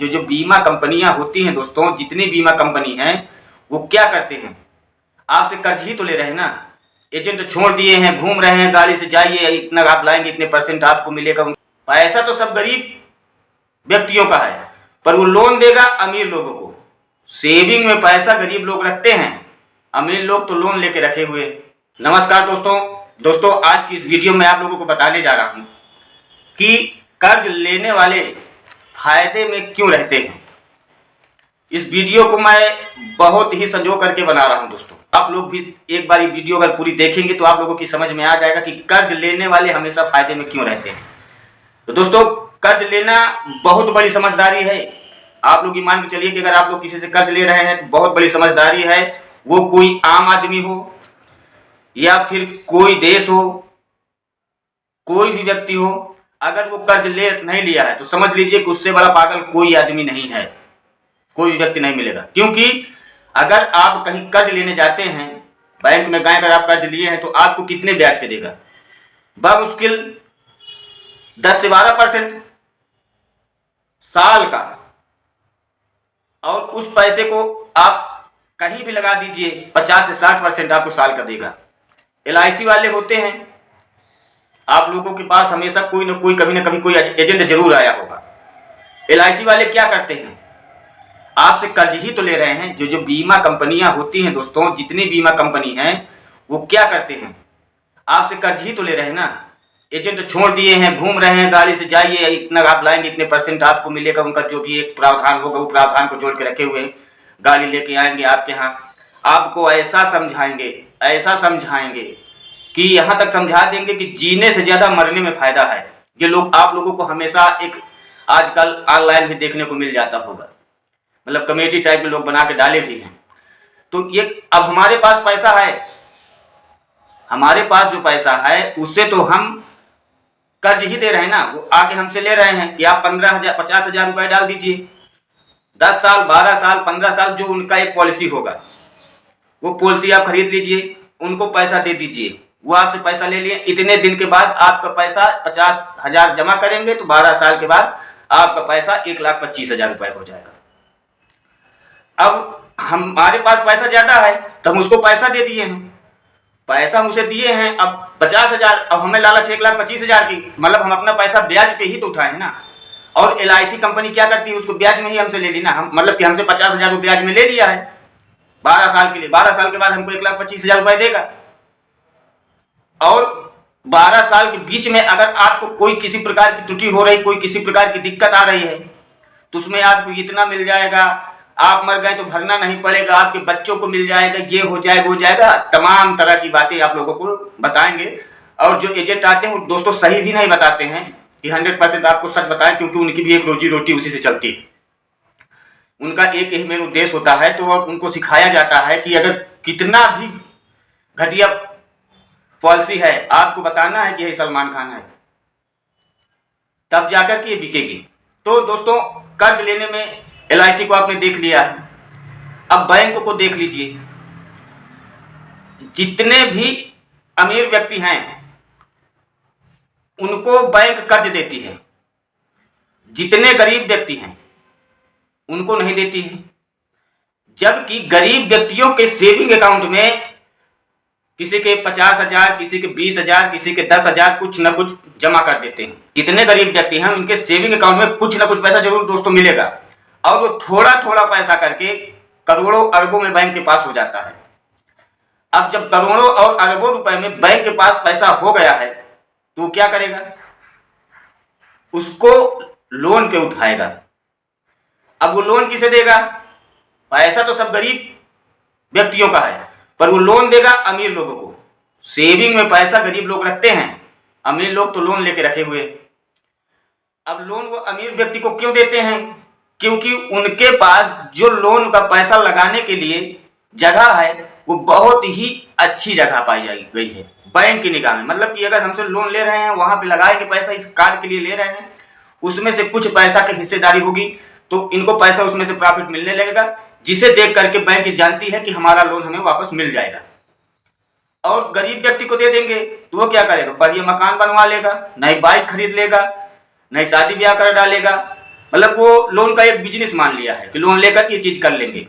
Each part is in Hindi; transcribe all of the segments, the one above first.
जो बीमा कंपनियां होती हैं दोस्तों, जितनी बीमा कंपनी हैं वो क्या करते हैं, आपसे कर्ज ही तो ले रहे हैं ना। एजेंट छोड़ दिए हैं, घूम रहे हैं, गाड़ी से जाइए, इतना आप लाएंगे, इतने % आपको मिलेगा। पैसा तो सब गरीब व्यक्तियों का है, पर वो लोन देगा अमीर लोगों को। सेविंग में पैसा गरीब लोग रखते हैं, अमीर लोग तो लोन लेके रखे हुए। नमस्कार दोस्तों, आज की इस वीडियो में आप लोगों को बताने जा रहा हूं कि कर्ज लेने वाले फायदे में क्यों रहते हैं। इस वीडियो को मैं बहुत ही संजो करके बना रहा हूं दोस्तों। आप लोग भी एक बार ये वीडियो अगर पूरी देखेंगे तो आप लोगों की समझ में आ जाएगा कि कर्ज लेने वाले हमेशा फायदे में क्यों रहते हैं। तो दोस्तों, कर्ज लेना बहुत बड़ी समझदारी है। आप लोग ये मान के चलिए कि अगर आप लोग किसी से कर्ज ले रहे हैं तो बहुत बड़ी समझदारी है। वो कोई आम आदमी हो या फिर कोई देश हो, कोई भी व्यक्ति हो, अगर वो कर्ज ले नहीं लिया है तो समझ लीजिए कि उससे बड़ा पागल कोई आदमी नहीं है, कोई भी व्यक्ति नहीं मिलेगा। क्योंकि अगर आप कहीं कर्ज लेने जाते हैं, बैंक में गए, अगर आप कर्ज लिए हैं तो आपको कितने ब्याज पे देगा? बमुश्किल 10 से 12% साल का। और उस पैसे को आप कहीं भी लगा दीजिए, 50 से 60% आपको साल का देगा। LIC वाले होते हैं, आप लोगों के पास हमेशा कोई ना कोई, कभी ना कभी कोई एजेंट जरूर आया होगा। LIC वाले क्या करते हैं, आपसे कर्ज ही तो ले रहे हैं। जो बीमा कंपनियां होती हैं दोस्तों, जितनी बीमा कंपनी हैं वो क्या करते हैं, आपसे कर्ज ही तो ले रहे हैं ना। एजेंट छोड़ दिए हैं, घूम रहे हैं, गाड़ी से जाइए, इतना आप लाएंगे, इतने % आपको मिलेगा। उनका जो भी एक प्रावधान होगा वो प्रावधान को जोड़ के रखे हुए हैं। गाड़ी लेके आएंगे आपके यहाँ, आपको ऐसा समझाएंगे कि यहाँ तक समझा देंगे कि जीने से ज्यादा मरने में फायदा है। ये लोग आप लोगों को हमेशा एक आजकल ऑनलाइन भी देखने को मिल जाता होगा, मतलब कमेटी टाइप में लोग बना के डाले भी हैं। तो ये अब हमारे पास पैसा है, हमारे पास जो पैसा है उससे तो हम कर्ज ही दे रहे हैं ना। वो आके हमसे ले रहे हैं कि आप 15,000 50,000 रुपए डाल दीजिए, 10 साल 12 साल 15 साल जो उनका एक पॉलिसी होगा, वो पॉलिसी आप खरीद लीजिए, उनको पैसा दे दीजिए। वो आपसे पैसा ले लिए, इतने दिन के बाद आपका पैसा 50,000 जमा करेंगे तो 12 साल के बाद आपका पैसा 1,25,000 रुपए हो जाएगा। अब हमारे पास पैसा ज्यादा है तो हम उसको पैसा दे दिए हैं, पैसा हम उसे दिए हैं, अब 50,000, अब हमें लालच 1,25,000 की, मतलब हम अपना पैसा ब्याज पे ही तो उठाए ना। और LIC कंपनी क्या करती है, उसको ब्याज में ही हमसे ले ली ना। हम मतलब कि हमसे 50,000 रुपये ब्याज में ले लिया है 12 साल के लिए। 12 साल के बाद हमको 1,25,000 रुपए देगा। और 12 साल के बीच में अगर आपको कोई किसी प्रकार की त्रुटि हो रही, कोई किसी प्रकार की दिक्कत आ रही है तो उसमें आपको इतना मिल जाएगा, आप मर गए तो भरना नहीं पड़ेगा, आपके बच्चों को मिल जाएगा, ये हो जाएगा वो जाएगा, तमाम तरह की बातें आप लोगों को बताएंगे। और जो एजेंट आते हैं वो दोस्तों सही भी नहीं बताते हैं कि 100% आपको सच बताएं, क्योंकि उनकी भी एक रोजी रोटी उसी से चलती है। उनका एक ही मेन उद्देश्य होता है। तो उनको सिखाया जाता है कि अगर कितना भी घटिया पॉलिसी है, आपको बताना है कि यही सलमान खान है, तब जाकर के ये बिकेगी। तो दोस्तों, कर्ज लेने में LIC को आपने देख लिया है, अब बैंक को देख लीजिए। जितने भी अमीर व्यक्ति हैं उनको बैंक कर्ज देती है, जितने गरीब व्यक्ति हैं उनको नहीं देती है। जबकि गरीब व्यक्तियों के सेविंग अकाउंट में किसी के 50,000, किसी के 20,000, किसी के 10,000 कुछ न कुछ जमा कर देते हैं। जितने गरीब व्यक्ति हैं उनके सेविंग अकाउंट में कुछ न कुछ पैसा जरूर दोस्तों मिलेगा। और वो थोड़ा थोड़ा पैसा करके करोड़ों अरबों में बैंक के पास हो जाता है। अब जब करोड़ों और अरबों रुपए में बैंक के पास पैसा हो गया है तो क्या करेगा, उसको लोन पे उठाएगा। अब वो लोन किसे देगा, पैसा तो सब गरीब व्यक्तियों का है, पर वो लोन देगा अमीर लोगों को। सेविंग में पैसा गरीब लोग रखते हैं, अमीर लोग तो लोन लेके रखे हुए। अब लोन वो अमीर व्यक्ति को क्यों देते हैं, क्योंकि उनके पास जो लोन का पैसा लगाने के लिए जगह है वो बहुत ही अच्छी जगह पाई गई है बैंक की निगाह में। मतलब कि अगर हमसे लोन ले रहे हैं, वहां पे लगाएंगे पैसा, इस कार्य के लिए ले रहे हैं, उसमें से कुछ पैसा की हिस्सेदारी होगी तो इनको पैसा उसमें से प्रॉफिट मिलने लगेगा, जिसे देख करके बैंक जानती है कि हमारा लोन हमें वापस मिल जाएगा। और गरीब व्यक्ति को दे देंगे तो वो क्या करेगा, बढ़िया मकान बनवा लेगा, नई बाइक खरीद लेगा, नई शादी ब्याह कर डालेगा, मतलब वो लोन का एक बिजनेस मान लिया है कि लोन लेकर ये चीज कर लेंगे,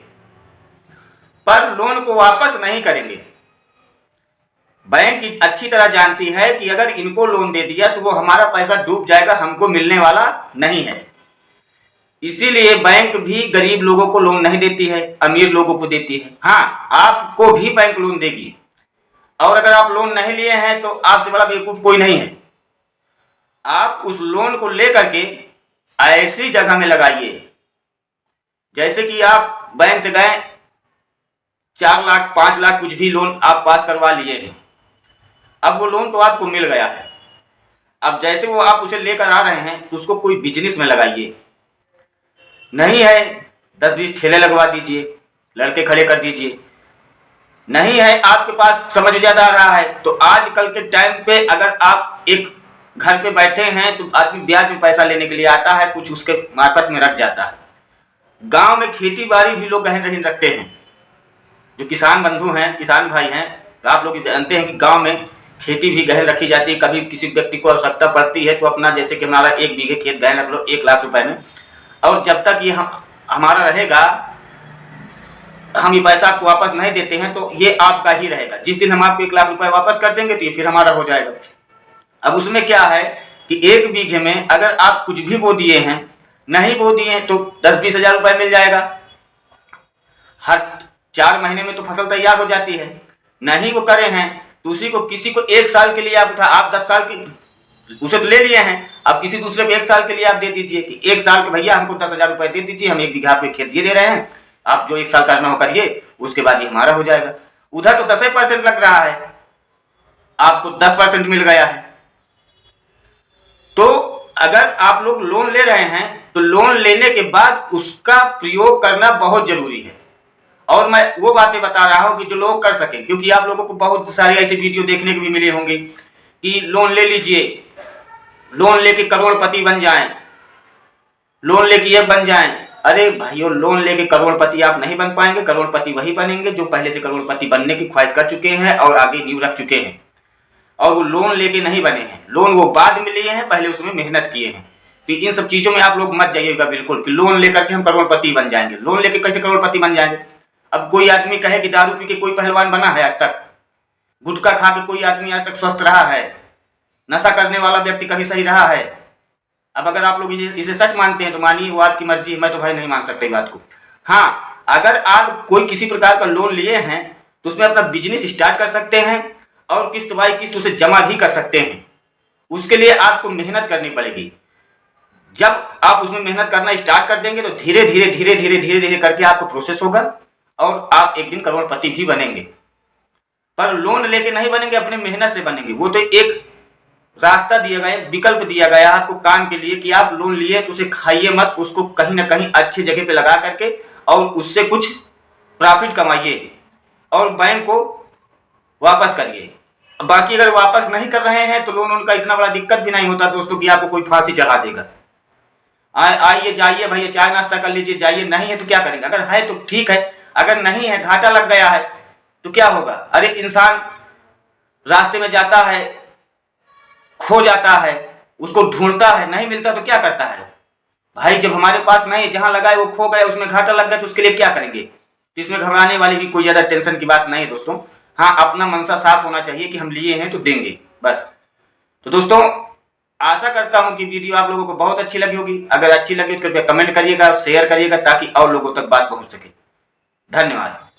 पर लोन को वापस नहीं करेंगे। बैंक अच्छी तरह जानती है कि अगर इनको लोन दे दिया तो वो हमारा पैसा डूब जाएगा, हमको मिलने वाला नहीं है। इसीलिए बैंक भी गरीब लोगों को लोन नहीं देती है, अमीर लोगों को देती है। हाँ, आपको भी बैंक लोन देगी, और अगर आप लोन नहीं लिए हैं तो आपसे बड़ा बेवकूफ कोई नहीं है। आप उस लोन को लेकर के ऐसी जगह में लगाइए, जैसे कि आप बैंक से गए 4 लाख 5 लाख कुछ भी लोन आप पास करवा लिए हैं, अब वो लोन तो आपको मिल गया है। अब जैसे वो आप उसे लेकर आ रहे हैं तो उसको कोई बिजनेस में लगाइए। नहीं है 10-20 ठेले लगवा दीजिए, लड़के खड़े कर दीजिए। नहीं है आपके पास समझ ज्यादा आ रहा है तो आजकल के टाइम पे अगर आप एक घर पे बैठे हैं तो आदमी ब्याज में पैसा लेने के लिए आता है, कुछ उसके मार्फत में रख जाता है। गांव में खेती बाड़ी भी लोग गहन रहीन रखते हैं, जो किसान बंधु हैं, किसान भाई हैं, तो आप लोग जानते हैं कि गांव में खेती भी गहन रखी जाती है। कभी किसी व्यक्ति को आवश्यकता पड़ती है तो अपना, जैसे कि हमारा 1 बीघे खेत गहन रख लो 1 लाख रुपए में, और जब तक ये हमारा रहेगा, हम ये पैसा आपको वापस नहीं देते हैं तो ये आपका ही रहेगा। जिस दिन हम आपको 1 लाख रुपए वापस कर देंगे तो ये फिर हमारा हो जाएगा। अब उसमें क्या है कि 1 बीघे में अगर आप कुछ भी बो दिए हैं, नहीं बो दिए हैं तो 10-20 हजार रुपए मिल जाएगा। हर 4 महीने में तो फसल तैयार हो जाती है। नहीं वो करे हैं तो उसी को, किसी को 1 साल के लिए आप 10 साल की उसे तो ले लिए हैं, अब किसी दूसरे को 1 साल के लिए आप दे दीजिए कि 1 साल के भैया हमको 10 हजार रुपए दे दीजिए, हम 1 बीघा आपको खेत दे रहे हैं, आप जो 1 साल करना हो करिए, उसके बाद ये हमारा हो जाएगा। उधर तो 10% लग रहा है, आपको 10% मिल गया है। तो अगर आप लोग लोन ले रहे हैं तो लोन लेने के बाद उसका प्रयोग करना बहुत जरूरी है। और मैं वो बातें बता रहा हूं कि जो लोग कर सकें, क्योंकि आप लोगों को बहुत सारे ऐसे वीडियो देखने को भी मिले होंगे कि लोन ले लीजिए, लोन लेके करोड़पति बन जाएं, लोन लेके ये बन जाएं। अरे भाइयों, लोन लेके करोड़पति आप नहीं बन पाएंगे। करोड़पति वही बनेंगे जो पहले से करोड़पति बनने की ख्वाहिश कर चुके हैं और आगे नींव रख चुके हैं, और वो लोन लेके नहीं बने हैं। लोन वो बाद में लिए हैं, पहले उसमें मेहनत किए हैं। तो इन सब चीजों में आप लोग मत जाइएगा बिल्कुल कि लोन लेकर के हम करोड़पति बन जाएंगे। लोन लेके कैसे करोड़पति बन जाएंगे? अब कोई आदमी कहे कि दारू पी के कोई पहलवान बना है आज तक, गुटखा खा के कोई आदमी आज तक स्वस्थ रहा है, नशा करने वाला व्यक्ति कभी सही रहा है? अब अगर आप लोग इसे सच मानते हैं तो मानिए, वो आपकी मर्जी है, मैं तो भाई नहीं मान सकता बात को। हाँ, अगर आप कोई किसी प्रकार का लोन लिए हैं तो उसमें अपना बिजनेस स्टार्ट कर सकते हैं और किस्त बाई किस्त उसे जमा भी कर सकते हैं। उसके लिए आपको मेहनत करनी पड़ेगी। जब आप उसमें मेहनत करना स्टार्ट कर देंगे तो धीरे धीरे करके आपको प्रोसेस होगा और आप एक दिन करोड़पति भी बनेंगे। पर लोन लेके नहीं बनेंगे, अपने मेहनत से बनेंगे। वो तो एक रास्ता दिया गया, विकल्प दिया गया आपको काम के लिए कि आप लोन लिए तो उसे खाइए मत, उसको कहीं ना कहीं अच्छी जगह पे लगा करके और उससे कुछ प्रॉफिट कमाइए और बैंक को वापस करिए। बाकी अगर वापस नहीं कर रहे हैं तो लोन उनका इतना बड़ा दिक्कत भी नहीं होता दोस्तों कि आपको कोई फांसी चढ़ा देगा। आइए जाइए भैया, चाय नाश्ता कर लीजिए, जाइए। नहीं है तो क्या करेंगे? अगर है तो ठीक है, अगर नहीं है, घाटा लग गया है तो क्या होगा? अरे इंसान रास्ते में जाता है, खो जाता है, उसको ढूंढता है, नहीं मिलता तो क्या करता है भाई? जब हमारे पास नहीं है, जहां लगाए वो खो गए, उसमें घाटा लग गया तो उसके लिए क्या करेंगे? तो इसमें घबराने वाली भी कोई ज्यादा टेंशन की बात नहीं है दोस्तों। हाँ, अपना मनसा साफ होना चाहिए कि हम लिए हैं तो देंगे, बस। तो दोस्तों, आशा करता हूं कि वीडियो आप लोगों को बहुत अच्छी लगी होगी। अगर अच्छी लगी तो कृपया कमेंट करिएगा और शेयर करिएगा ताकि और लोगों तक बात पहुंच सके। धन्यवाद।